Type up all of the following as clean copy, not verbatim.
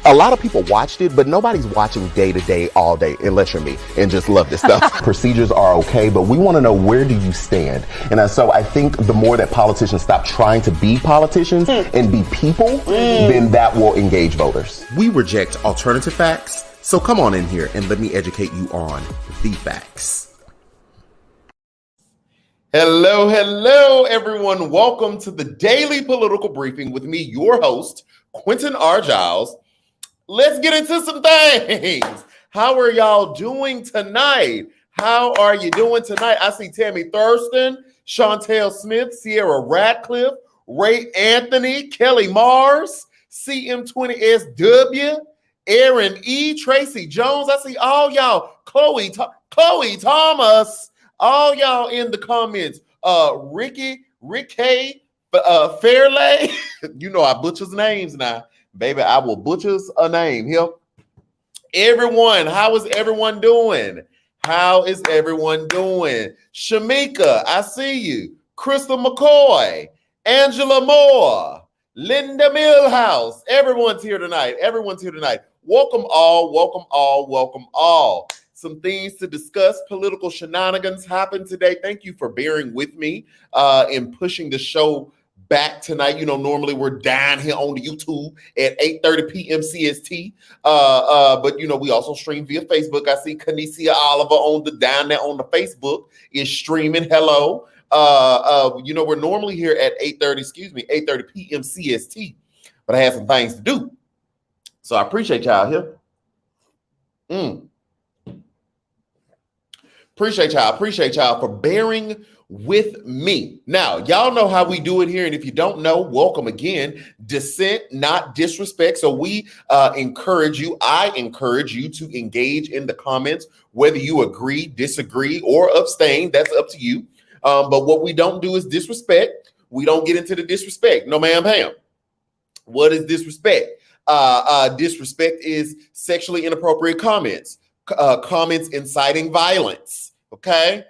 A lot of people watched it, but nobody's watching day to day, all day, unless you're me and just love this stuff. Procedures are okay, but we want to know, where do you stand? And so I think the more that politicians stop trying to be politicians and be people, then that will engage voters. We reject alternative facts, so come on in here and let me educate you on the facts. Hello, everyone. Welcome to the Daily Political Briefing with me, your host, QuentinRJiles. Let's get into some things. How are y'all doing tonight? How are you doing tonight? I see Tammy Thurston, Chantel Smith, Sierra Radcliffe, Ray Anthony, Kelly Mars, CM20SW, Aaron E, Tracy Jones. I see all y'all. Chloe Thomas. All y'all in the comments. Rick Fairlay. You know I butchers names now. Baby, I will butchers a name here. Everyone, how is everyone doing? How is everyone doing? Shamika, I see you. Crystal McCoy, Angela Moore, Linda Millhouse. Everyone's here tonight. Welcome all. Some things to discuss. Political shenanigans happened today. Thank you for bearing with me in pushing the show back tonight. You know, normally we're down here on the YouTube at 8:30 p.m. CST. But you know, we also stream via Facebook. I see Kanesia Oliver down there on the Facebook is streaming. Hello. You know, we're normally here at 8:30 p.m. CST, but I have some things to do. So I appreciate y'all here. Appreciate y'all for bearing with me. Now, y'all know how we do it here. And if you don't know, welcome again. Dissent, not disrespect. So I encourage you to engage in the comments, whether you agree, disagree, or abstain. That's up to you. But what we don't do is disrespect. We don't get into the disrespect. No, ma'am, Pam. What is disrespect? Disrespect is sexually inappropriate comments. Comments inciting violence, okay?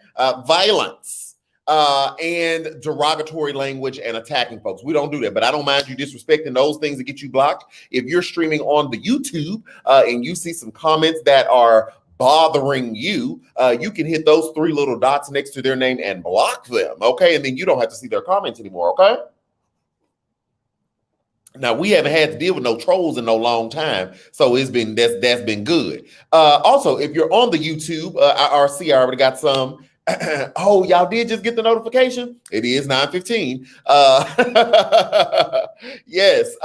Violence and derogatory language and attacking folks. We don't do that, but I don't mind you disrespecting those things that get you blocked. If you're streaming on the YouTube and you see some comments that are bothering you, you can hit those three little dots next to their name and block them, okay? And then you don't have to see their comments anymore, okay? Now, we haven't had to deal with no trolls in no long time, so that's been good. Also, if you're on the YouTube, I already got some. Oh, y'all did just get the notification? It is 9:15. Yes,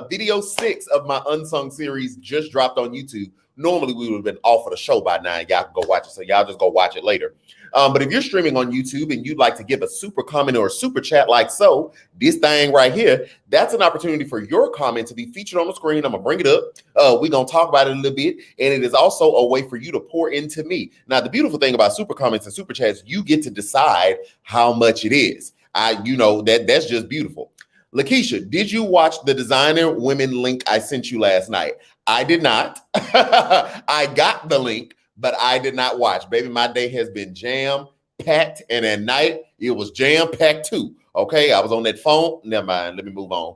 video 6 of my Unsung series just dropped on YouTube. Normally, we would have been off of the show by now. Y'all can go watch it, so y'all just go watch it later. But if you're streaming on YouTube and you'd like to give a super comment or a super chat like so, this thing right here, that's an opportunity for your comment to be featured on the screen. I'm going to bring it up. We're going to talk about it a little bit. And it is also a way for you to pour into me. Now, the beautiful thing about super comments and super chats, you get to decide how much it is. That's just beautiful. Lakeisha, did you watch the Designer Women link I sent you last night? I did not. I got the link, but I did not watch. Baby, my day has been jam-packed, and at night, it was jam-packed too. Okay, I was on that phone. Never mind, let me move on.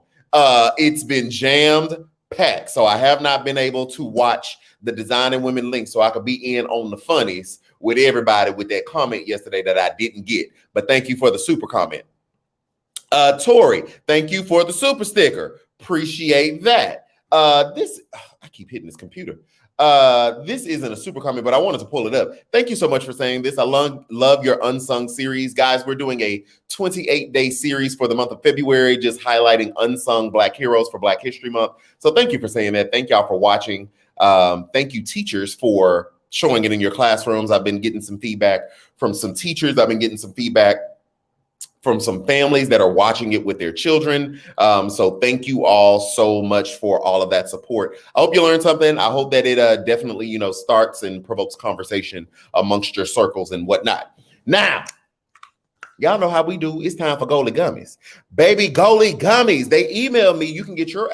It's been jammed-packed, so I have not been able to watch the Designing Women link so I could be in on the funnies with everybody with that comment yesterday that I didn't get. But thank you for the super comment. Tori, thank you for the super sticker. Appreciate that. I keep hitting this computer. This isn't a super comment, but I wanted to pull it up. Thank you so much for saying this. I love your Unsung series. Guys, we're doing a 28-day series for the month of February, just highlighting unsung Black heroes for Black History Month. So thank you for saying that. Thank y'all for watching. Thank you, teachers, for showing it in your classrooms. I've been getting some feedback from some teachers. I've been getting some feedback from some families that are watching it with their children. So thank you all so much for all of that support. I hope you learned something. I hope that it definitely, starts and provokes conversation amongst your circles and whatnot. Now, y'all know how we do. It's time for Goalie Gummies. Baby, Goalie Gummies. They email me. You can get your,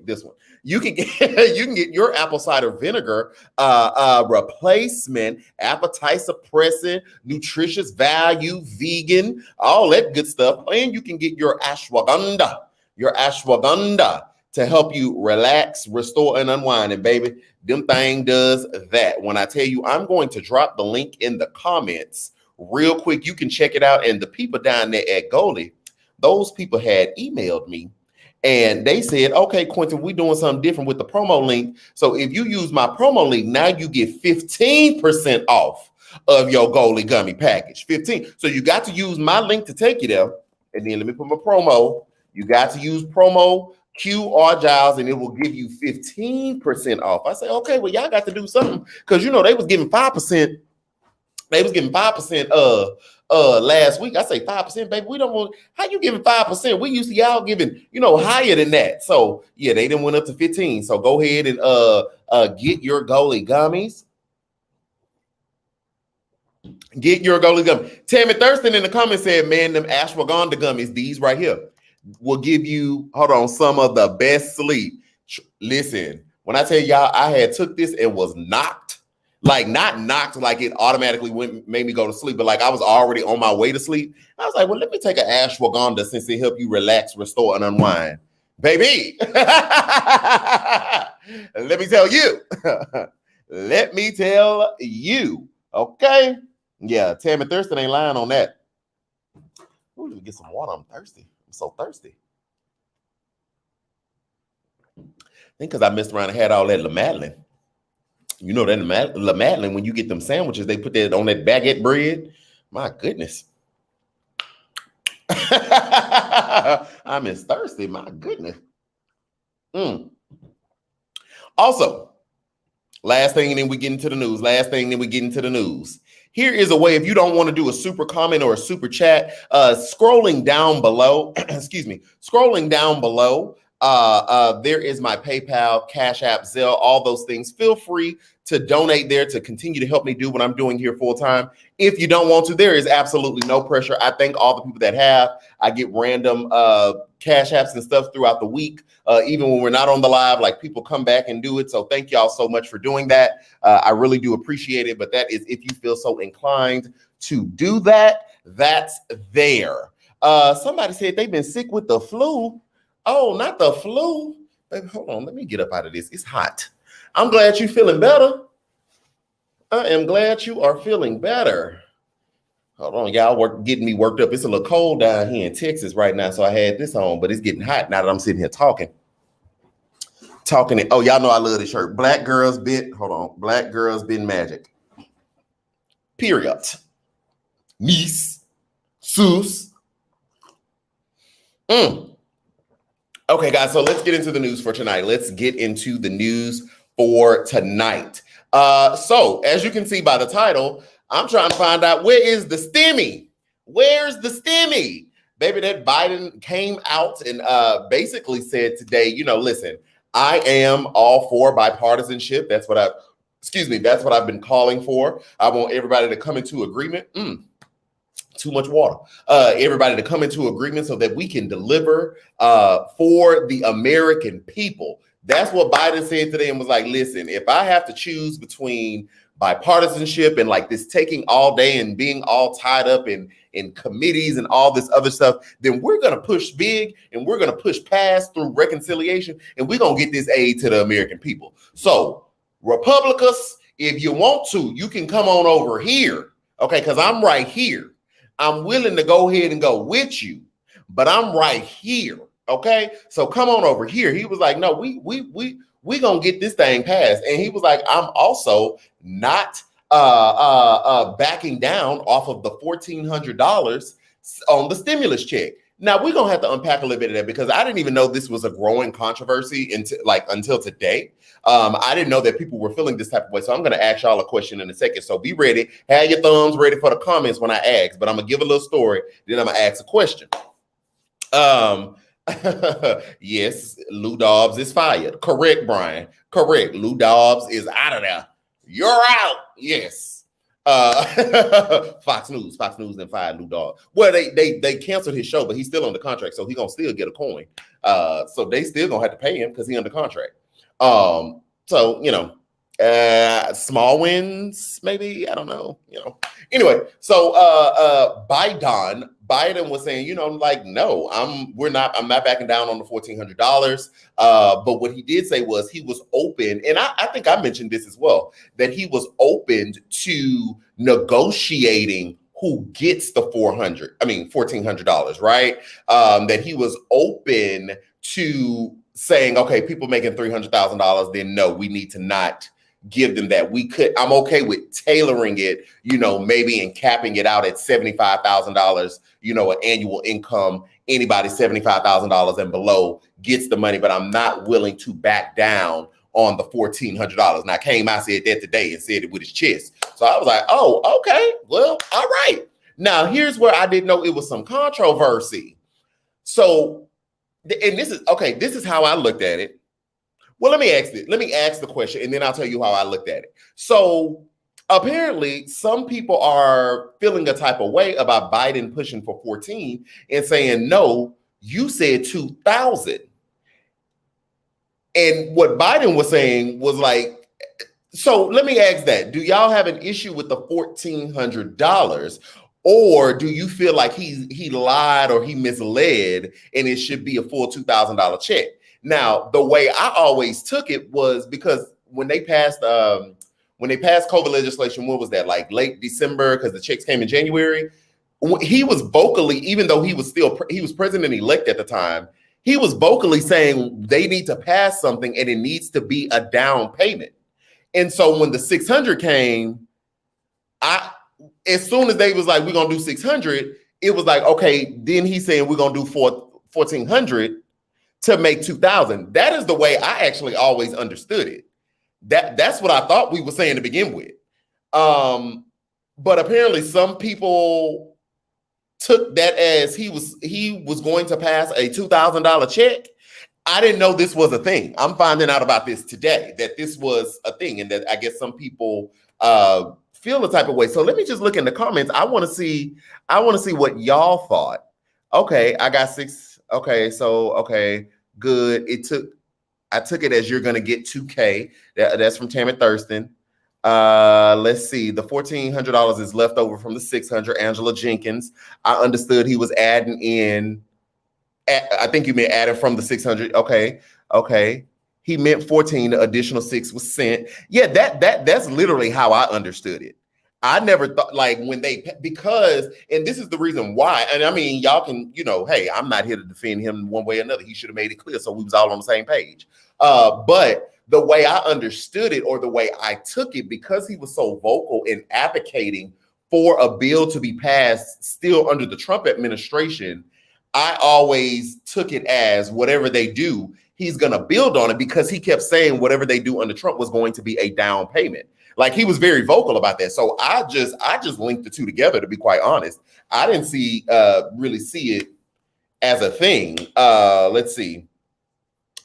this one. You can get your apple cider vinegar replacement, appetite suppressant, nutritious value, vegan, all that good stuff. And you can get your ashwagandha to help you relax, restore, and unwind. And baby, them thing does that. When I tell you, I'm going to drop the link in the comments real quick. You can check it out. And the people down there at Goalie, those people had emailed me and they said, okay, Quentin, we're doing something different with the promo link. So if you use my promo link, now you get 15% off of your Goalie gummy package. 15. So you got to use my link to take you there. And then let me put my promo. You got to use promo QueJiles and it will give you 15% off. I say, okay, well, y'all got to do something because you know they was giving 5%. They was giving 5% last week. I say 5%, baby. We don't want how you giving 5%. We used to y'all giving, you know, higher than that. So yeah, they done went up to 15. So go ahead and get your Goalie gummies. Get your Goalie gummies. Tammy Thurston in the comments said, man, them ashwagandha gummies, these right here, will give you, hold on, some of the best sleep. Listen, when I tell y'all I had took this and was knocked, like not knocked, like it automatically made me go to sleep, but like I was already on my way to sleep. I was like, well, let me take an ashwagandha since it help you relax, restore, and unwind. Baby, let me tell you. Let me tell you. Okay. Yeah, Tammy Thurston ain't lying on that. Ooh, let me get some water. I'm thirsty. I'm so thirsty. I think because I messed around and had all that La Madeleine. You know that La Madeleine, when you get them sandwiches, they put that on that baguette bread. My goodness. I'm as thirsty. My goodness. Also, last thing, and then we get into the news. Here is a way, if you don't want to do a super comment or a super chat, scrolling down below, scrolling down below, there is my PayPal, CashApp, Zelle, all those things. Feel free to donate there to continue to help me do what I'm doing here full time. If you don't want to, there is absolutely no pressure. I thank all the people that have. I get random cash apps and stuff throughout the week, even when we're not on the live, like people come back and do it. So thank y'all so much for doing that. I really do appreciate it. But that is if you feel so inclined to do that, that's there. Somebody said they've been sick with the flu. Oh, not the flu. Baby, hold on. Let me get up out of this. It's hot. I'm glad you're feeling better. I am glad you are feeling better. Hold on, y'all getting me worked up. It's a little cold down here in Texas right now, so I had this on, but it's getting hot now that I'm sitting here talking. Oh, y'all know I love this shirt. Black girls been magic. Period. Niece. Sus. Okay, guys, so let's get into the news for tonight. So as you can see by the title, I'm trying to find out where is the STEMI? Where's the STEMI? Baby, that Biden came out and basically said today, you know, listen, I am all for bipartisanship. That's what I've been calling for. I want everybody to come into agreement. Too much water. Everybody to come into agreement so that we can deliver for the American people. That's what Biden said today and was like, listen, if I have to choose between bipartisanship and like this taking all day and being all tied up in committees and all this other stuff, then we're going to push big and we're going to push past through reconciliation and we're going to get this aid to the American people. So Republicans, if you want to, you can come on over here. Okay, because I'm right here. I'm willing to go ahead and go with you, but I'm right here. Okay, so come on over here. He was like, no, we gonna get this thing passed. And he was like, I'm also not backing down off of the $1,400 on the stimulus check. Now we're gonna have to unpack a little bit of that because I didn't even know this was a growing controversy until today. I didn't know that people were feeling this type of way. So I'm gonna ask y'all a question in a second. So be ready. Have your thumbs ready for the comments when I ask, but I'm gonna give a little story, then I'm gonna ask a question. Yes, Lou Dobbs is fired. Correct, Brian. Correct. Lou Dobbs is out of there. You're out. Yes. Fox News then fired Lou Dobbs. Well, they canceled his show, but he's still under contract, so he's gonna still get a coin. So they still gonna have to pay him because he's under contract. So you know, Small wins, maybe. I don't know. Anyway, so Biden was saying, like, no, I'm not backing down on the $1,400. But what he did say was he was open, and I think I mentioned this as well, that he was open to negotiating who gets the $1,400, right? That he was open to saying, okay, people making $300,000, then no, we need to not give them that. I'm okay with tailoring it, maybe and capping it out at $75,000, an annual income. Anybody $75,000 and below gets the money, but I'm not willing to back down on the $1,400. Now, I said that today and said it with his chest. So I was like, oh, okay, well, all right. Now, here's where I didn't know it was some controversy. So, and this is how I looked at it. Well, let me ask the question, and then I'll tell you how I looked at it. So apparently, some people are feeling a type of way about Biden pushing for 14 and saying, no, you said 2,000. And what Biden was saying was like, so let me ask that. Do y'all have an issue with the $1,400? Or do you feel like he lied or he misled and it should be a full $2,000 check? Now, the way I always took it was because when they passed COVID legislation, what was that, like late December, because the checks came in January, he was vocally, even though he was president-elect at the time, he was vocally saying they need to pass something and it needs to be a down payment. And so when the 600 came, as soon as they was like, we're going to do 600, it was like, okay, then he's saying we're going to do 1,400 to make 2,000. That is the way I actually always understood it. That's what I thought we were saying to begin with. But apparently some people took that as he was going to pass a $2,000 check. I didn't know this was a thing. I'm finding out about this today, that this was a thing, and that I guess some people feel the type of way. So let me just look in the comments. I want to see what y'all thought. Okay, I got 6. Okay, so okay, good. I took it as you're gonna get 2K. That's from Tammy Thurston. Let's see. The $1,400 is left over from the 600. Angela Jenkins. I understood he was adding in. I think you meant adding from the 600. Okay. He meant 14. The additional 6 was sent. Yeah, that's literally how I understood it. I never thought, like, because this is the reason why. And I mean, y'all can, hey, I'm not here to defend him one way or another. He should have made it clear so we was all on the same page. But the way I understood it, or the way I took it, because he was so vocal in advocating for a bill to be passed still under the Trump administration, I always took it as whatever they do, he's going to build on it, because he kept saying whatever they do under Trump was going to be a down payment. Like, he was very vocal about that. So I just linked the two together, to be quite honest. I didn't really see it as a thing. Let's see.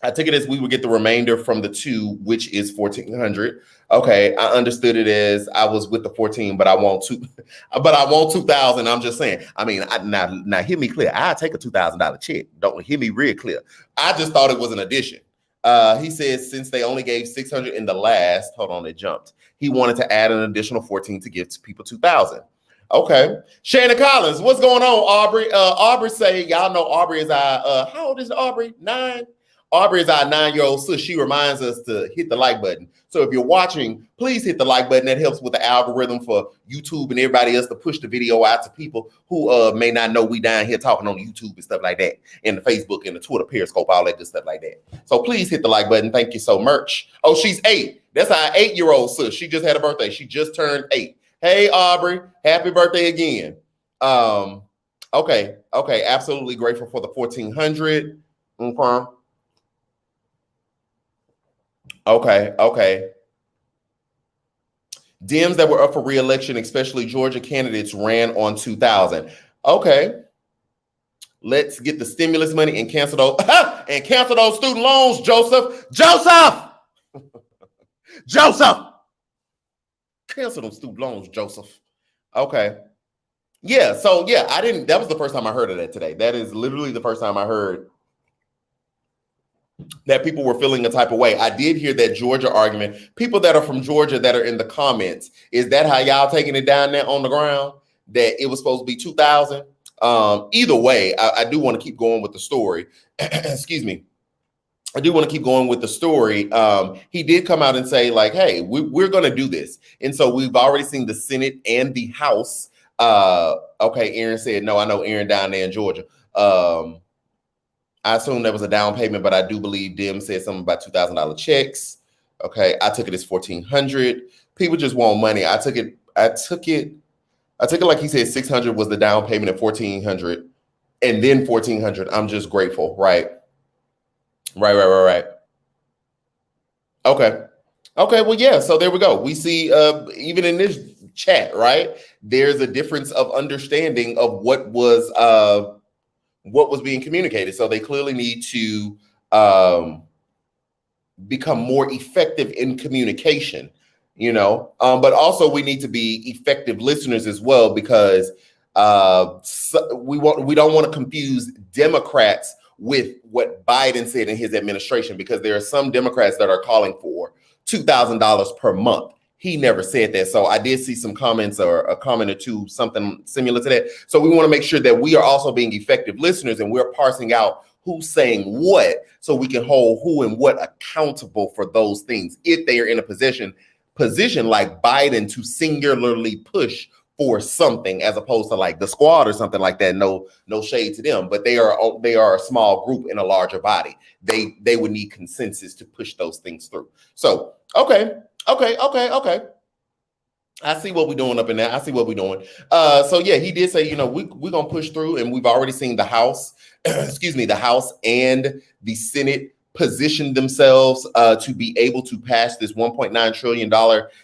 I took it as we would get the remainder from the 2, which is 1,400. Okay, I understood it as I was with the 14, but I want 2,000. I'm just saying. I mean, now hear me clear. I take a $2,000 check. Don't hear me real clear. I just thought it was an addition. He says since they only gave 600 in the last, hold on, it jumped. He wanted to add an additional 14 to give to people 2,000. Okay. Shannon Collins, what's going on, Aubrey? Aubrey say, y'all know Aubrey is our, how old is Aubrey? 9? Aubrey is our 9-year-old sis. She reminds us to hit the like button. So if you're watching, please hit the like button. That helps with the algorithm for YouTube and everybody else to push the video out to people who may not know we down here talking on YouTube and stuff like that, and the Facebook and the Twitter, Periscope, all that good stuff like that. So please hit the like button. Thank you so much. Oh, she's 8. That's our 8-year-old sis. She just had a birthday. She just turned 8. Hey, Aubrey, happy birthday again. Okay, absolutely grateful for the 1,400. Okay. Dems that were up for re-election, especially Georgia candidates, ran on 2,000. Okay. Let's get the stimulus money and cancel those student loans, Joseph. Cancel those student loans, Joseph. Okay. Yeah, so yeah, that was the first time I heard of that today. That is literally the first time I heard that people were feeling a type of way. I did hear that Georgia argument. People that are from Georgia that are in the comments, is that how y'all taking it down there on the ground? That it was supposed to be 2,000? Either way, I do want to keep going with the story. Excuse me. I do want to keep going with the story. He did come out and say, like, hey, we're going to do this. And so we've already seen the Senate and the House. Okay, Aaron said, no, I know Aaron down there in Georgia. I assume there was a down payment, but I do believe Dim said something about $2,000 checks. Okay, I took it as $1,400. People just want money. I took it like he said 600 was the down payment at 1,400, and then 1,400. I'm just grateful, right? Right. Okay. Well, yeah. So there we go. We see even in this chat, right? There's a difference of understanding of what was being communicated. So they clearly need to become more effective in communication, but also we need to be effective listeners as well, because we don't want to confuse Democrats with what Biden said in his administration, because there are some Democrats that are calling for $2,000 per month. He never said that. So I did see some comments, or a comment or two, something similar to that. So we want to make sure that we are also being effective listeners, and we're parsing out who's saying what, so we can hold who and what accountable for those things if they are in a position like Biden to singularly push for something, as opposed to like the squad or something like that. No shade to them, but they are a small group in a larger body. They would need consensus to push those things through. So okay. I see what we're doing up in there. I see what we're doing. So yeah, he did say, we're gonna push through, and we've already seen the House, the House and the Senate position themselves to be able to pass this $1.9 trillion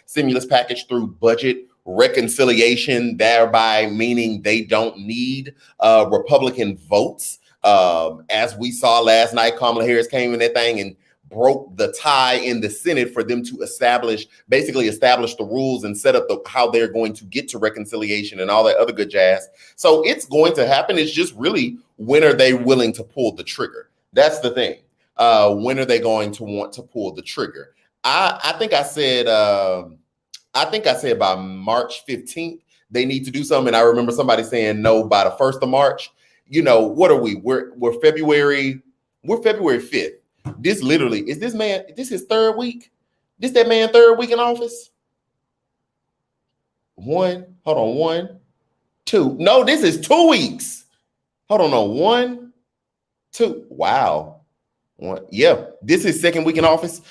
stimulus package through budget reconciliation, thereby meaning they don't need Republican votes. As we saw last night, Kamala Harris came in that thing and broke the tie in the Senate for them to establish the rules and set up how they're going to get to reconciliation and all that other good jazz. So it's going to happen. It's just really, when are they willing to pull the trigger? That's the thing. When are they going to want to pull the trigger? I think I said by March 15th, they need to do something. And I remember somebody saying no by the 1st of March. What are we? We're February 5th. This literally is his third week? This that man third week in office? 1, 2. No, this is 2 weeks. Hold on, no, 1, 2. Wow. Yeah, this is second week in office.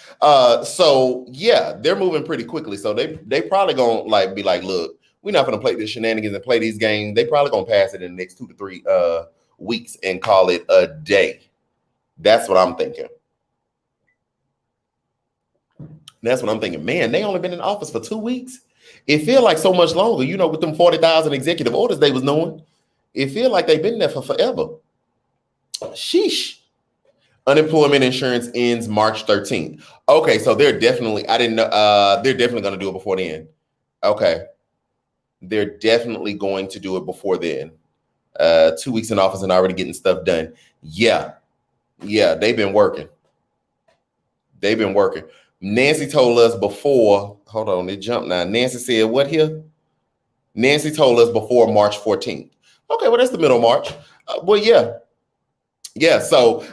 So yeah, they're moving pretty quickly. So they probably gonna be like, look, we're not gonna play this shenanigans and play these games. They probably gonna pass it in the next 2 to 3 weeks and call it a day. That's what I'm thinking. Man, they only been in office for 2 weeks. It feel like so much longer, with them 40,000 executive orders they was doing. It feel like they've been there for forever. Sheesh. Unemployment insurance ends March 13th. Okay, so they're definitely, they're definitely going to do it before then. Okay. They're definitely going to do it before then. 2 weeks in office and already getting stuff done. Yeah, they've been working. Nancy told us before, hold on, it jumped now. Nancy said what here? Nancy told us before March 14th. Okay, well, that's the middle of March. Well, yeah. Yeah, so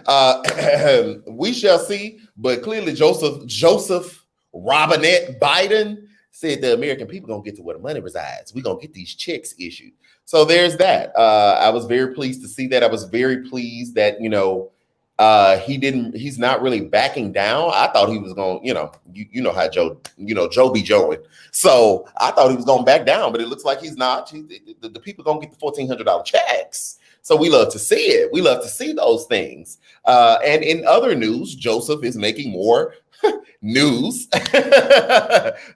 we shall see. But clearly Joseph Robinette Biden said the American people gonna get to where the money resides. We're gonna get these checks issued. So there's that. I was very pleased to see that. I was very pleased that, he's not really backing down. I thought he was going, how Joe be Joeing. So I thought he was going to back down, but it looks like he's not. The people going to get the $1,400 checks. So we love to see it. We love to see those things. And in other news, Joseph is making more news.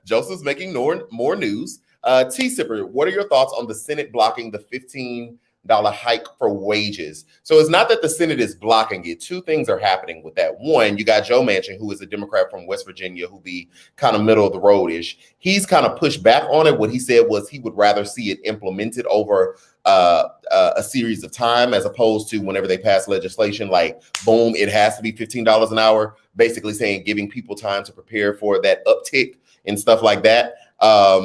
Joseph's making more news. T-Sipper, what are your thoughts on the Senate blocking the $15 hike for wages. So it's not that the Senate is blocking it. Two things are happening with that. One, you got Joe Manchin, who is a Democrat from West Virginia, who be kind of middle of the road-ish. He's kind of pushed back on it. What he said was he would rather see it implemented over a series of time, as opposed to whenever they pass legislation, like, boom, it has to be $15 an hour, basically saying giving people time to prepare for that uptick and stuff like that.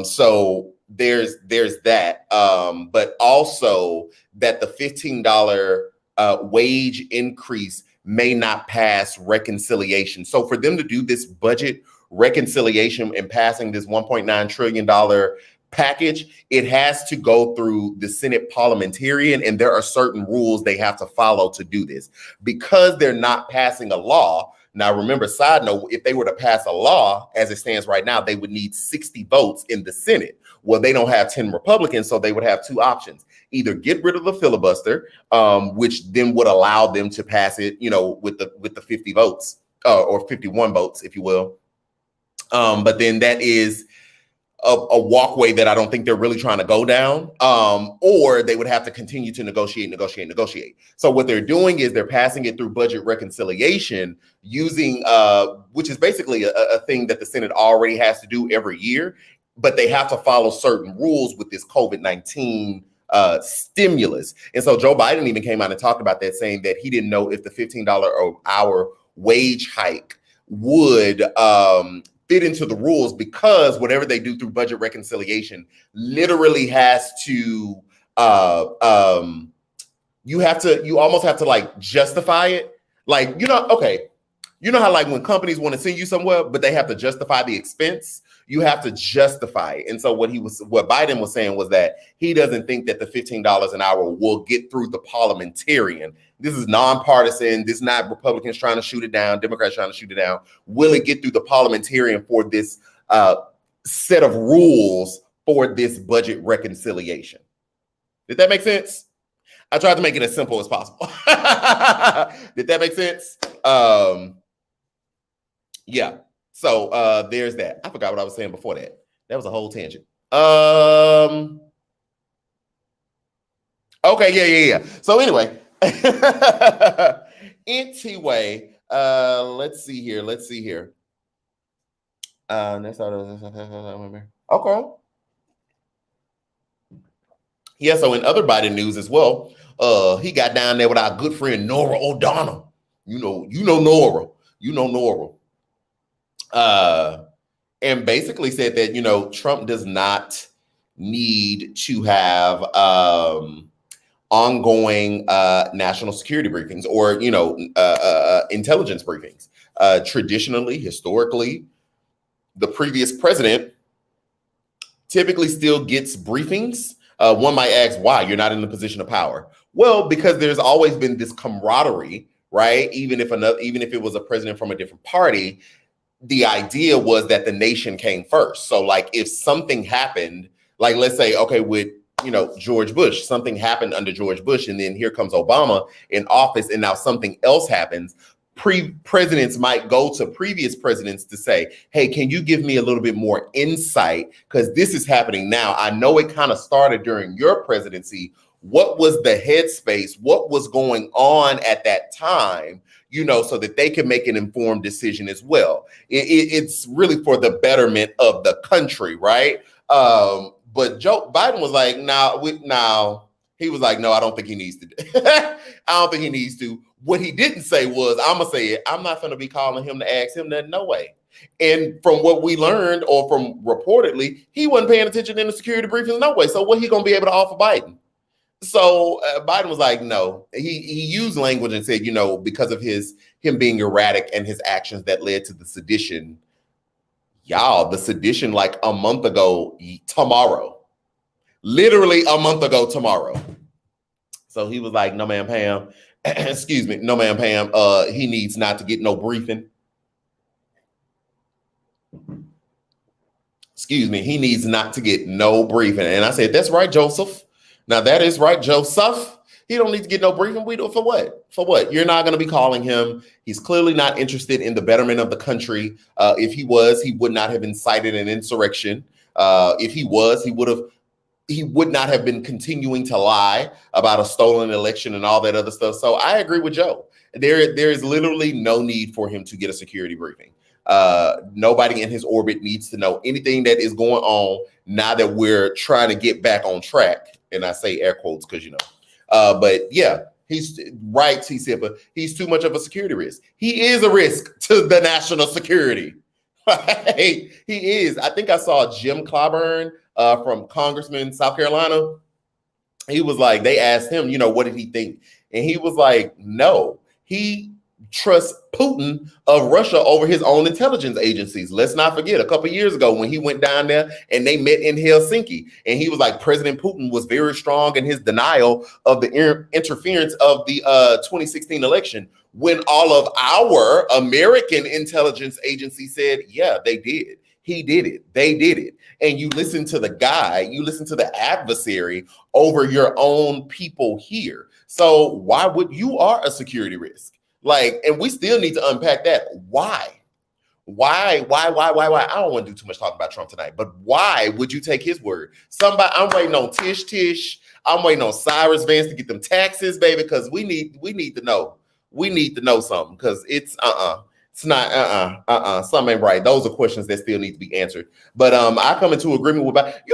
So there's that, but also that the $15 wage increase may not pass reconciliation. So for them to do this budget reconciliation and passing this $1.9 trillion package, it has to go through the Senate parliamentarian, and there are certain rules they have to follow to do this. Because they're not passing a law. Now, remember, side note, if they were to pass a law as it stands right now, they would need 60 votes in the Senate. Well, they don't have 10 Republicans, so they would have two options. Either get rid of the filibuster, which then would allow them to pass it, with the 50 votes or 51 votes, if you will. But then that is a walkway that I don't think they're really trying to go down, or they would have to continue to negotiate. So what they're doing is they're passing it through budget reconciliation using, which is basically a thing that the Senate already has to do every year, but they have to follow certain rules with this COVID-19 stimulus. And so Joe Biden even came out and talked about that, saying that he didn't know if the $15 an hour wage hike would fit into the rules, because whatever they do through budget reconciliation literally has to you almost have to like justify it. Like, okay, you know how like when companies want to send you somewhere, but they have to justify the expense, you have to justify it. And so what Biden was saying was that he doesn't think that the $15 an hour will get through the parliamentarian. This is nonpartisan. This is not Republicans trying to shoot it down, Democrats trying to shoot it down. Will it get through the parliamentarian for this set of rules for this budget reconciliation? Did that make sense? I tried to make it as simple as possible. Did that make sense? Yeah. So there's that. I forgot what I was saying before that. That was a whole tangent. Okay, yeah. So anyway, let's see here. Okay. Yeah, so in other Biden news as well, he got down there with our good friend Nora O'Donnell. You know Nora. And basically said that, Trump does not need to have ongoing national security briefings or, intelligence briefings. Traditionally, historically, the previous president typically still gets briefings. One might ask, why? You're not in the position of power. Well, because there's always been this camaraderie, right? Even if it was a president from a different party, the idea was that the nation came first. So like if something happened, like let's say, okay, with, George Bush, something happened under George Bush, and then here comes Obama in office, and now something else happens. Presidents might go to previous presidents to say, hey, can you give me a little bit more insight? Because this is happening now. I know it kind of started during your presidency. What was the headspace? What was going on at that time? So that they can make an informed decision as well. It's really for the betterment of the country, right? But Joe Biden was like, he was like, no, I don't think he needs to. I don't think he needs to. What he didn't say was, I'm going to say it, I'm not going to be calling him to ask him that, no way. And from what we learned, or from reportedly, he wasn't paying attention in the security briefings, no way. So what he going to be able to offer Biden? So Biden was like, no. He used language and said, because of him being erratic and his actions that led to the sedition. Y'all, the sedition like a month ago tomorrow. Literally a month ago tomorrow. So he was like, no, ma'am, Pam. Excuse me. No, ma'am, Pam. He needs not to get no briefing. Excuse me. He needs not to get no briefing. And I said, that's right, Joseph. Now that is right, Joseph. He don't need to get no briefing. We do it for what? For what? You're not going to be calling him. He's clearly not interested in the betterment of the country. If he was, he would not have incited an insurrection. If he was, he would have he would not have been continuing to lie about a stolen election and all that other stuff. So I agree with Joe. There is literally no need for him to get a security briefing. Nobody in his orbit needs to know anything that is going on now that we're trying to get back on track. And I say air quotes because, but yeah, he's right. He said, but he's too much of a security risk. He is a risk to the national security. He is. I think I saw Jim Clyburn from Congressman South Carolina. He was like, they asked him, what did he think? And he was like, no, he trusts Putin of Russia over his own intelligence agencies. Let's not forget a couple of years ago when he went down there and they met in Helsinki, and he was like, President Putin was very strong in his denial of the interference of the 2016 election, when all of our American intelligence agencies said, yeah, they did. He did it. They did it. And you listen to the guy, you listen to the adversary over your own people here. So why would you are a security risk? And we still need to unpack that. Why? I don't want to do too much talking about Trump tonight, but why would you take his word? I'm waiting on Tish. I'm waiting on Cyrus Vance to get them taxes, baby, because we need to know. We need to know something, because it's something ain't right. Those are questions that still need to be answered. But I come into agreement with that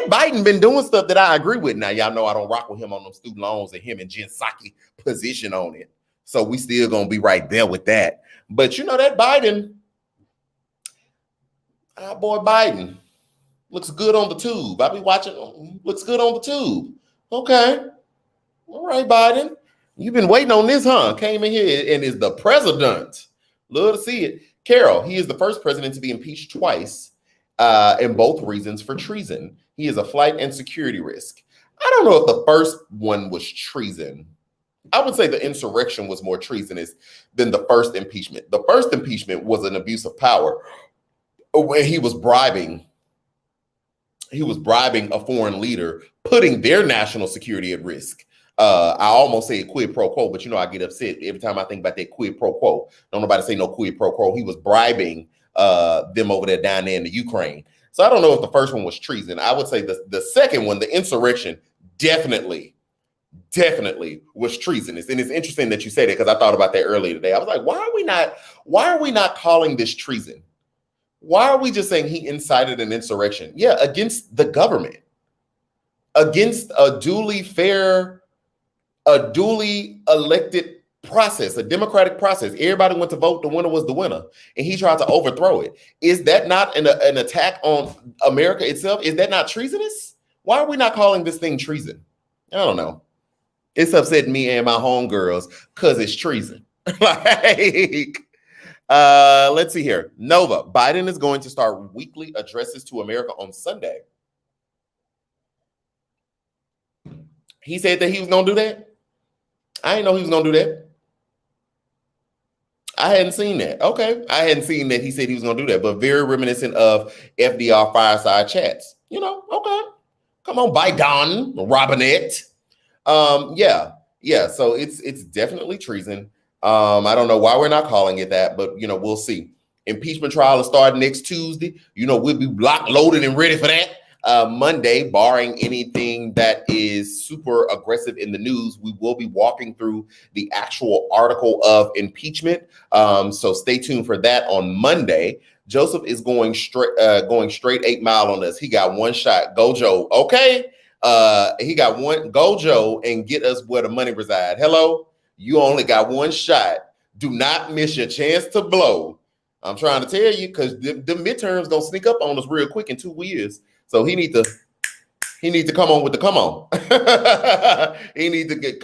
Biden been doing stuff that I agree with. Now y'all know I don't rock with him on them student loans and him and Jen Psaki position on it. So we still gonna be right there with that. But that Biden, our boy Biden, looks good on the tube. I be watching, looks good on the tube. Okay. All right, Biden. You've been waiting on this, huh? Came in here and is the president. Love to see it. Carol, he is the first president to be impeached twice, and both reasons for treason. He is a flight and security risk. I don't know if the first one was treason. I would say the insurrection was more treasonous than the first impeachment. The first impeachment was an abuse of power where he was bribing a foreign leader, putting their national security at risk. I almost say quid pro quo, but I get upset every time I think about that quid pro quo. Don't nobody say no quid pro quo. He was bribing them over there down there in the Ukraine. So I don't know if the first one was treason. I would say the second one, the insurrection, definitely was treasonous. And it's interesting that you say that, because I thought about that earlier today. I was like, why are we not calling this treason? Why are we just saying he incited an insurrection? Yeah, against the government, against a duly elected process, a democratic process. Everybody went to vote. The winner was the winner, and he tried to overthrow it. Is that not an attack on America itself? Is that not treasonous? Why are we not calling this thing treason? I don't know. It's upsetting me and my homegirls because it's treason. Let's see here. Nova, Biden is going to start weekly addresses to America on Sunday. He said that he was going to do that? I didn't know he was going to do that. I hadn't seen that. Okay. I hadn't seen that he said he was going to do that, but very reminiscent of FDR fireside chats. Okay. Come on, Biden, Robinette. Yeah. So it's definitely treason. I don't know why we're not calling it that, but we'll see. Impeachment trial is starting next Tuesday. We'll be locked, loaded, and ready for that. Monday, barring anything that is super aggressive in the news, we will be walking through the actual article of impeachment. So stay tuned for that on Monday. Joseph is going straight 8 Mile on us. He got one shot. Go Joe. Okay. He got one. Go Joe and get us where the money reside. Hello. You only got one shot. Do not miss your chance to blow. I'm trying to tell you, because the midterms gonna sneak up on us real quick in 2 years. So he need to come on with the come on. He needs to get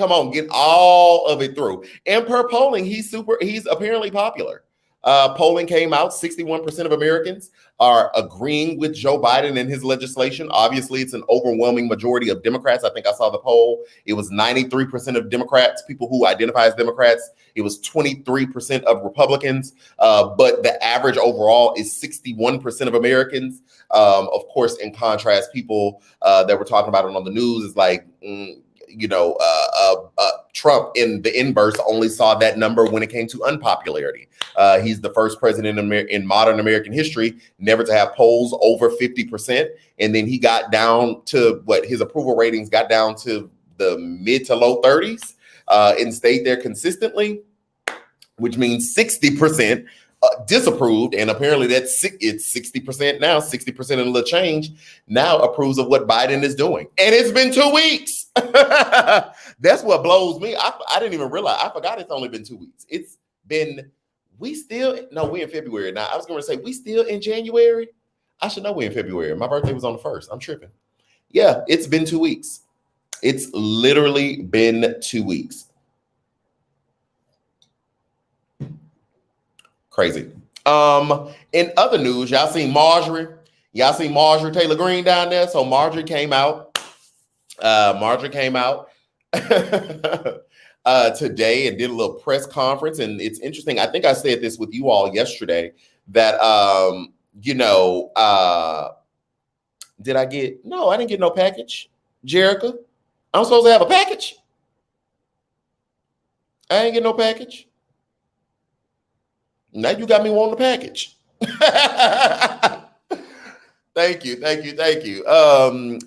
all of it through. And per polling, he's apparently popular. Polling came out, 61% of Americans are agreeing with Joe Biden and his legislation. Obviously, it's an overwhelming majority of Democrats. I think I saw the poll. It was 93% of Democrats, people who identify as Democrats. It was 23% of Republicans. But the average overall is 61% of Americans. Of course, in contrast, people that were talking about it on the news is like, Trump in the inverse only saw that number when it came to unpopularity. He's the first president in modern American history never to have polls over 50%. And then he got down to his approval ratings got down to the mid to low 30s and stayed there consistently, which means 60% disapproved. And apparently it's 60% now, 60% and a little change now approves of what Biden is doing. And it's been 2 weeks. That's what blows me. I didn't even realize. I forgot it's only been 2 weeks. We're in February now. I was going to say, we still in January? I should know we're in February. My birthday was on the 1st. I'm tripping. Yeah, it's been 2 weeks. It's literally been 2 weeks. Crazy. In other news, y'all seen Marjorie Taylor Greene down there? So Marjorie came out. Today and did a little press conference. And it's interesting. I think I said this with you all yesterday that, I didn't get no package, Jerica. I'm supposed to have a package. I ain't get no package. Now you got me wanting a package. Thank you.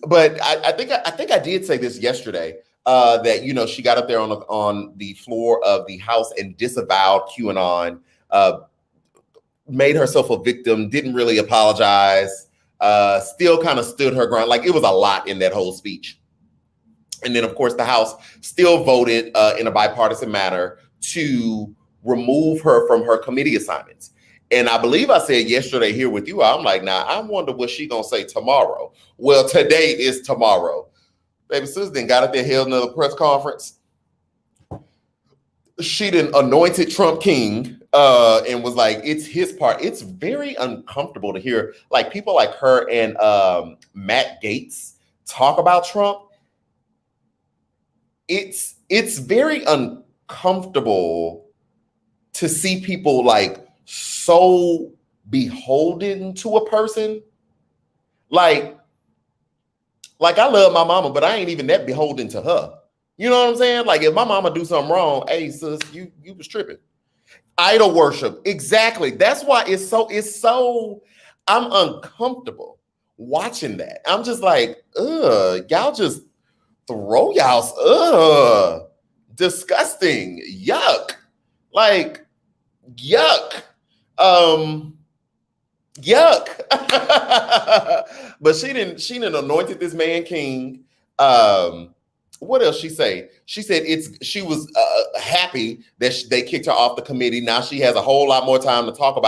But I think I did say this yesterday that she got up there on the floor of the House and disavowed QAnon, made herself a victim, didn't really apologize, still kind of stood her ground. Like it was a lot in that whole speech. And then of course the House still voted in a bipartisan manner to remove her from her committee assignments. And I believe I said yesterday here with you, I'm like, now I wonder what she gonna say tomorrow. Well, today is tomorrow. Baby sis then got up there, held another press conference. She done anointed Trump king and was like, it's his part. It's very uncomfortable to hear like people like her and Matt Gaetz talk about Trump. It's very uncomfortable to see people like so beholden to a person. Like I love my mama, but I ain't even that beholden to her. You know what I'm saying? Like if my mama do something wrong, hey sis, you was tripping. Idol worship. Exactly. That's why it's so I'm uncomfortable watching that. I'm just like, y'all just throw y'all, disgusting, yuck. Like, yuck. Yuck. But she didn't anointed this man king. What else she say? She said she was happy that they kicked her off the committee. Now she has a whole lot more time to talk to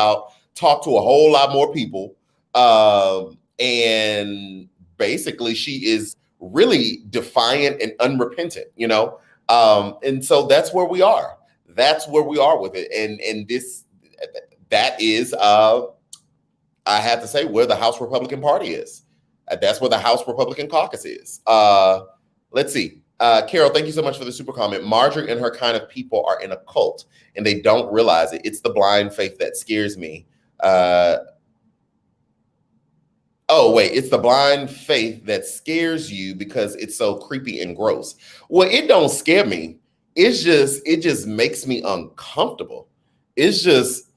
a whole lot more people. And basically she is really defiant and unrepentant, and so that's where we are. That's where we are with it. And that is, I have to say, where the House Republican Party is. That's where the House Republican Caucus is. Let's see. Carol, thank you so much for the super comment. Marjorie and her kind of people are in a cult and they don't realize it. It's the blind faith that scares me. It's the blind faith that scares you because it's so creepy and gross. Well, it don't scare me. It just makes me uncomfortable. It's just,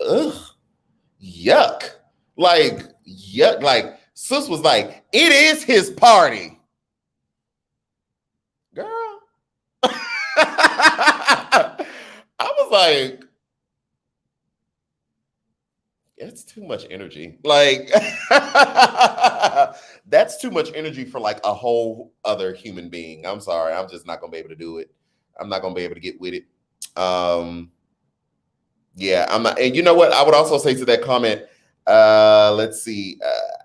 yuck. Like, yuck. Like, sis was like, it is his party. Girl. I was like, it's too much energy. Like, that's too much energy for like a whole other human being. I'm sorry. I'm just not going to be able to do it. I'm not going to be able to get with it. Yeah, I'm not. And you know what? I would also say to that comment, let's see.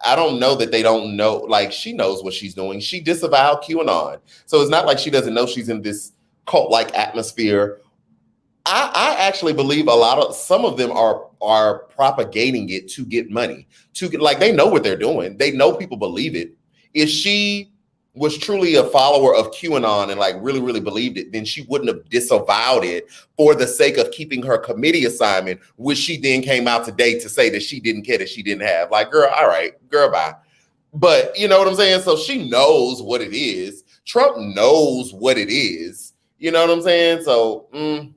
I don't know that they don't know. Like, she knows what she's doing. She disavowed QAnon. So it's not like she doesn't know she's in this cult-like atmosphere. I actually believe some of them are propagating it to get money. Like, they know what they're doing. They know people believe it. If she was truly a follower of QAnon and like really, really believed it, then she wouldn't have disavowed it for the sake of keeping her committee assignment, which she then came out today to say that she didn't care, that she didn't have. Like, girl, all right, girl, bye. But you know what I'm saying? So she knows what it is. Trump knows what it is. You know what I'm saying? So it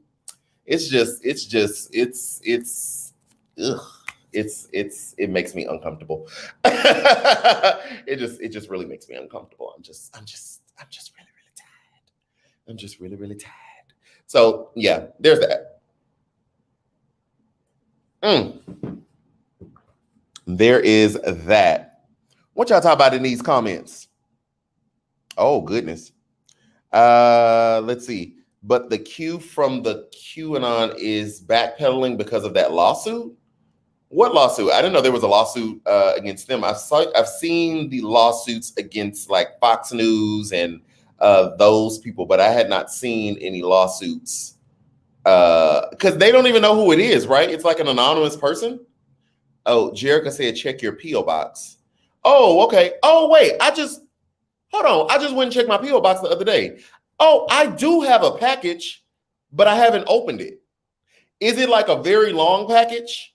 makes me uncomfortable. it just really makes me uncomfortable. I'm just really, really tired. I'm just really, really tired. So yeah, there's that. There is that. What y'all talk about in these comments? Oh goodness. Let's see. But the Q from the QAnon is backpedaling because of that lawsuit. What lawsuit? I didn't know there was a lawsuit against them. I've seen the lawsuits against like Fox News and those people, but I had not seen any lawsuits because they don't even know who it is, right? It's like an anonymous person. Oh, Jerica said, check your P.O. box. Oh, okay. Oh, wait. Hold on. I just went and checked my P.O. box the other day. Oh, I do have a package, but I haven't opened it. Is it like a very long package?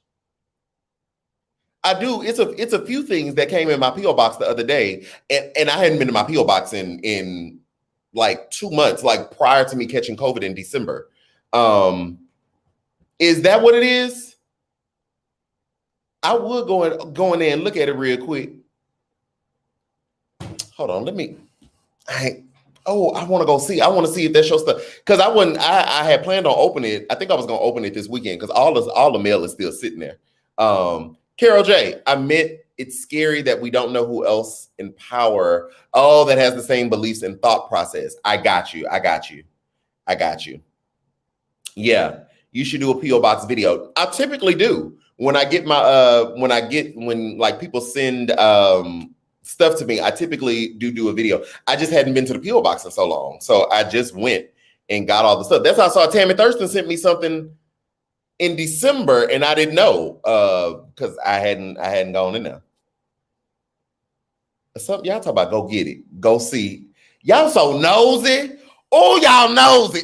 I do. It's a few things that came in my P.O. box the other day, and I hadn't been to my P.O. box in like 2 months, like prior to me catching COVID in December. Is that what it is? I would go in there and look at it real quick. Hold on, I want to go see. I want to see if that shows stuff. Because I had planned on opening it. I think I was gonna open it this weekend because all the mail is still sitting there. Carol J, I meant it's scary that we don't know who else in power, that has the same beliefs and thought process. I got you. Yeah, you should do a P.O. box video. I typically do. When I get when like people send stuff to me, I typically do a video. I just hadn't been to the P.O. box in so long. So I just went and got all the stuff. That's how I saw Tammy Thurston sent me something in December and I didn't know because I hadn't gone in there. Something y'all talk about go get it. Go see. Y'all so nosy. Oh, y'all nosy.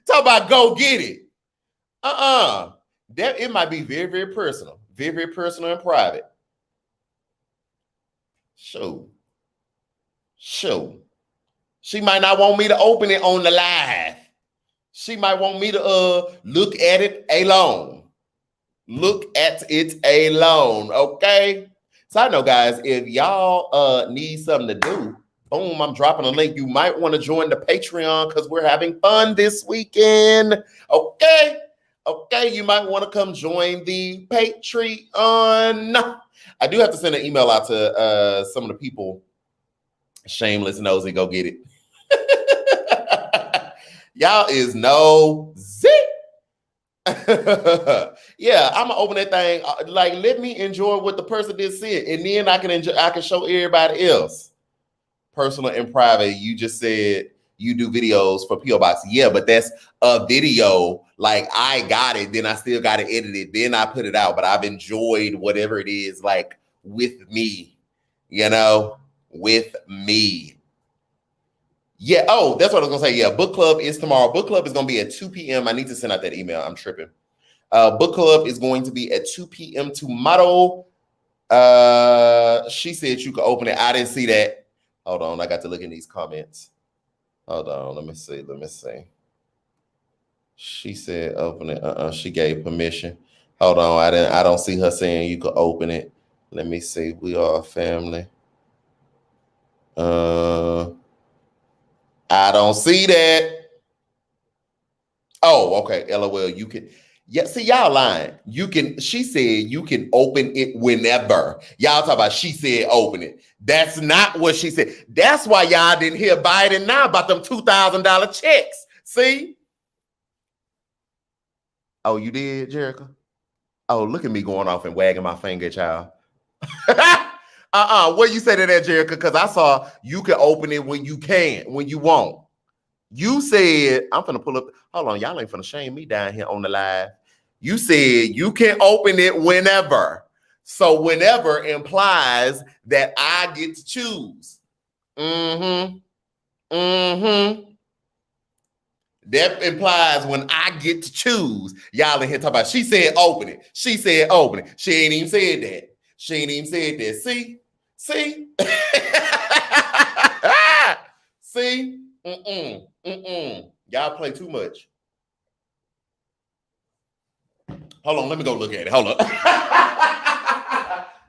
Talk about go get it. That it might be very, very personal. Very, very personal and private. Sure. She might not want me to open it on the live. She might want me to look at it alone. Okay? So I know, guys, if y'all need something to do, boom, I'm dropping a link. You might want to join the Patreon because we're having fun this weekend. Okay, you might want to come join the Patreon. I do have to send an email out to some of the people. Shameless nosy, go get it. Y'all is nosy. Yeah, I'm gonna open that thing. Like, let me enjoy what the person did said, and then I can show everybody else. Personal and private. You just said you do videos for P.O. Box. Yeah, but that's a video. Like, I got it, then I still got to edit it, then I put it out. But I've enjoyed whatever it is, like, with me, with me. Yeah, that's what I was going to say. Yeah, book club is tomorrow. Book club is going to be at 2 p.m. I need to send out that email. I'm tripping. Book club is going to be at 2 p.m. tomorrow. She said you could open it. I didn't see that. Hold on. I got to look in these comments. Hold on. Let me see. She said open it. She gave permission. Hold on. I don't see her saying you could open it. Let me see. We are a family. I don't see that. Oh, okay. LOL. You can. Yeah, see, y'all lying. She said you can open it whenever. Y'all talk about she said open it. That's not what she said. That's why y'all didn't hear Biden now about them $2,000 checks. See? Oh, you did, Jerica? Oh, look at me going off and wagging my finger, child. What you say to that, Jerica? Because I saw you can open it when you can, when you want. You said, I'm finna pull up. Hold on, y'all ain't finna shame me down here on the live. You said you can open it whenever. So whenever implies that I get to choose. That implies when I get to choose. Y'all in here talking about, she said open it. She said open it. She ain't even said that. See? See? Y'all play too much. Hold on, let me go look at it. Hold up.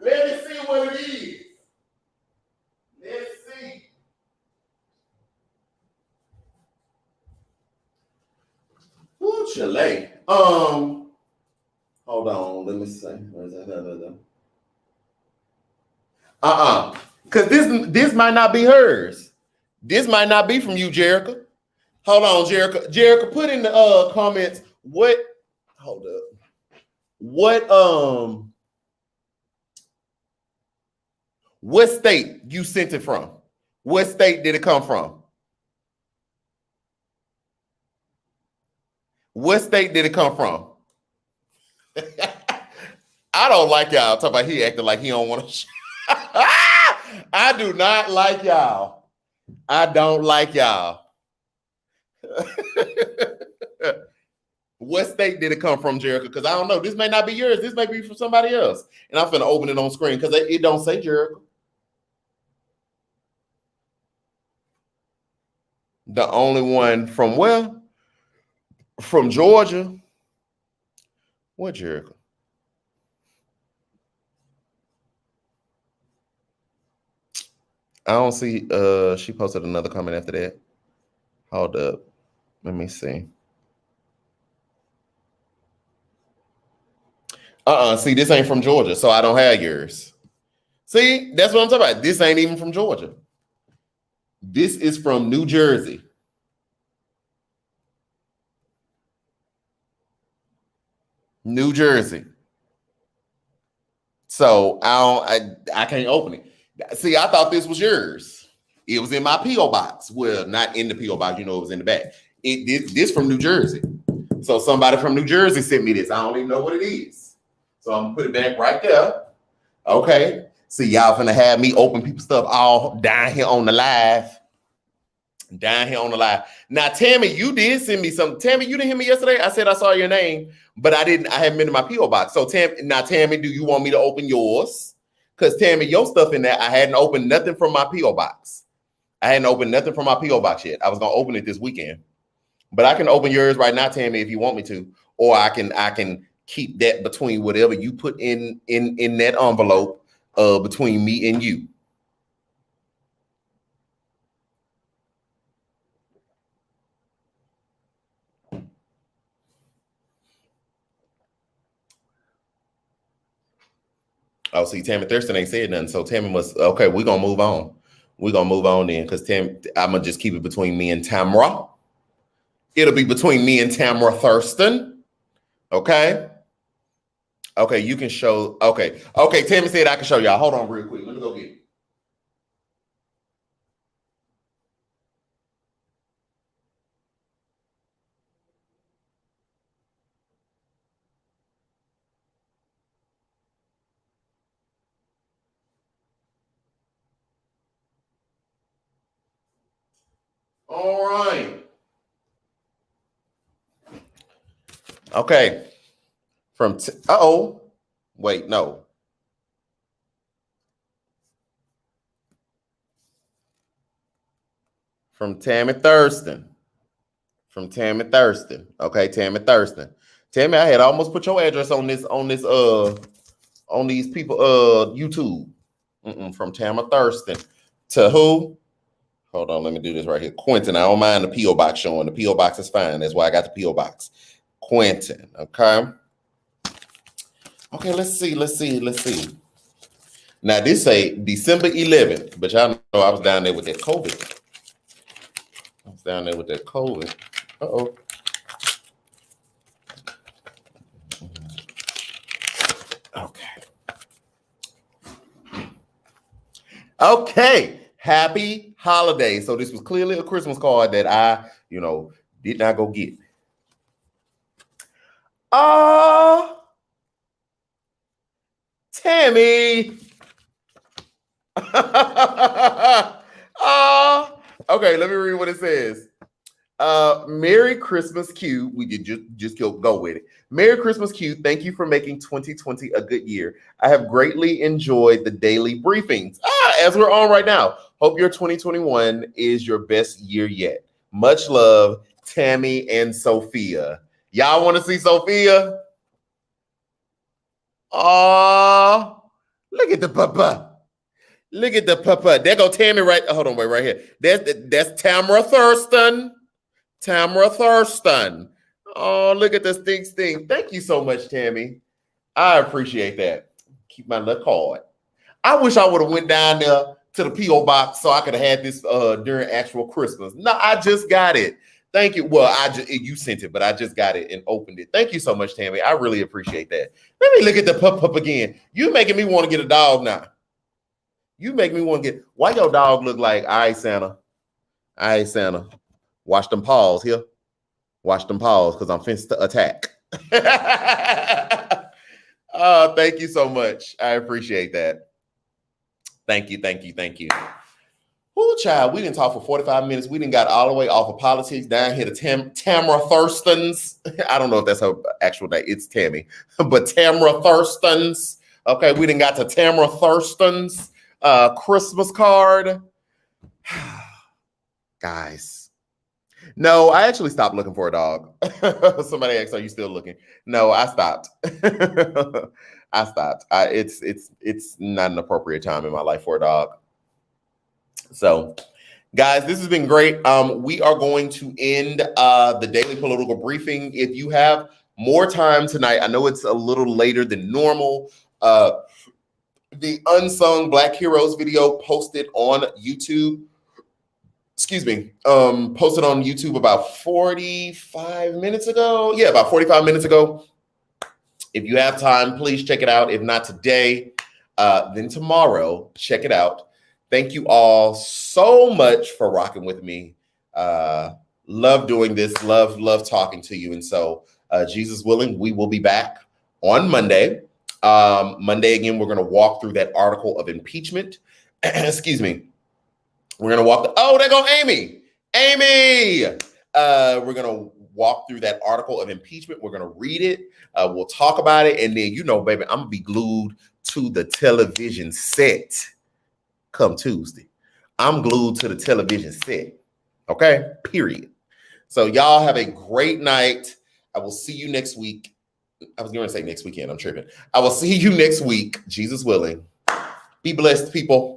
Let me see what it is. Let's see. Woo, Chile. Hold on, let me see. Because this might not be hers. This might not be from you, Jerica. Hold on, Jerica. Jerica, put in the comments what. Hold up. What state you sent it from? What state did it come from? What state did it come from? I don't like y'all. Talk about he acting like he don't want to. I do not like y'all. I don't like y'all. What state did it come from, Jerica? Because I don't know. This may not be yours. This may be from somebody else. And I'm finna open it on screen because it don't say Jerica. The only one from where? From Georgia. What, Jerica? I don't see. She posted another comment after that. Hold up. Let me see. See, this ain't from Georgia, so I don't have yours. See, that's what I'm talking about. This ain't even from Georgia. This is from New Jersey. New Jersey. So I can't open it. See, I thought this was yours. It was in my P.O. box. Well, not in the P.O. box, it was in the back. This from New Jersey. So somebody from New Jersey sent me this. I don't even know what it is. So I'm gonna put it back right there. Okay. See, y'all finna have me open people's stuff all down here on the live. Now, Tammy, you did send me something. Tammy, you didn't hear me yesterday? I said I saw your name, but I hadn't been in my P.O. box. So Tammy, do you want me to open yours? Because Tammy, your stuff in there, I hadn't opened nothing from my P.O. box. I hadn't opened nothing from my P.O. box yet. I was gonna open it this weekend. But I can open yours right now, Tammy, if you want me to. Or I can keep that between whatever you put in that envelope between me and you. Oh, see, Tammy Thurston ain't said nothing. So Tammy must, okay, we're going to move on. We're going to move on then because I'm going to just keep it between me and Tamra. It'll be between me and Tamra Thurston. Okay. Okay, you can show. Okay. Okay, Tammy said I can show y'all. Hold on real quick. Let me go get it. All right. Okay. Wait, no. From Tammy Thurston. Okay, Tammy Thurston. Tammy, I had almost put your address on these people YouTube. From Tammy Thurston. To who? Hold on, let me do this right here. Quentin, I don't mind the P.O. box showing. The P.O. box is fine. That's why I got the P.O. box. Quentin, okay? Okay, let's see. Now, this say December 11th, but y'all know I was down there with that COVID. Uh-oh. Okay. Happy holidays. So this was clearly a Christmas card that I, did not go get. Tammy. Okay, let me read what it says. Merry Christmas, Q. We did just go with it. Merry Christmas, Q. Thank you for making 2020 a good year. I have greatly enjoyed the daily briefings. As we're on right now. Hope your 2021 is your best year yet. Much love, Tammy and Sophia. Y'all want to see Sophia? Oh, look at the papa. Look at the papa. There go Tammy right. Hold on, wait, right here. That's Tamara Thurston. Tamara Thurston. Oh, look at this thing. Thank you so much, Tammy. I appreciate that. Keep my little card. I wish I would have went down there to the P.O. box so I could have had this during actual Christmas. No, I just got it. Thank you. Well, you sent it, but I just got it and opened it. Thank you so much, Tammy. I really appreciate that. Let me look at the pup again. You making me want to get a dog now. You make me want to get. Why your dog look like? All right, Santa. All right, Santa. Watch them paws here. Watch them paws because I'm finna to attack. Oh, thank you so much. I appreciate that. Thank you. Ooh, child, we didn't talk for 45 minutes. We didn't got all the way off of politics down here to Tamara Thurston's. I don't know if that's her actual name. It's Tammy. But Tamara Thurston's. Okay, we didn't got to Tamara Thurston's Christmas card. Guys. No, I actually stopped looking for a dog. Somebody asked, are you still looking? No, I stopped. I stopped. It's not an appropriate time in my life for a dog. So, guys, this has been great. We are going to end the daily political briefing. If you have more time tonight, I know it's a little later than normal. The Unsung Black Heroes video posted on YouTube. Posted on YouTube about 45 minutes ago. Yeah, about 45 minutes ago. If you have time, please check it out. If not today, then tomorrow, check it out. Thank you all so much for rocking with me. Love doing this. Love talking to you. And so, Jesus willing, we will be back on Monday. Monday, again, we're going to walk through that article of impeachment. Excuse me. We're going to walk. There goes Amy. We're going to walk through that article of impeachment. We're going to read it. We'll talk about it. And then, baby, I'm going to be glued to the television set come Tuesday. I'm glued to the television set. Okay? Period. So y'all have a great night. I will see you next week. I was going to say next weekend. I'm tripping. I will see you next week, Jesus willing. Be blessed, people.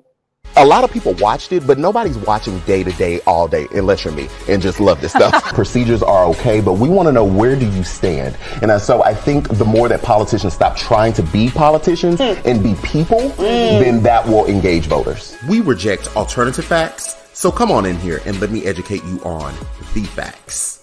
A lot of people watched it, but nobody's watching day to day, all day, unless you're me and just love this stuff. Procedures are okay, but we want to know, where do you stand? And so I think the more that politicians stop trying to be politicians and be people, then that will engage voters. We reject alternative facts, so come on in here and let me educate you on the facts.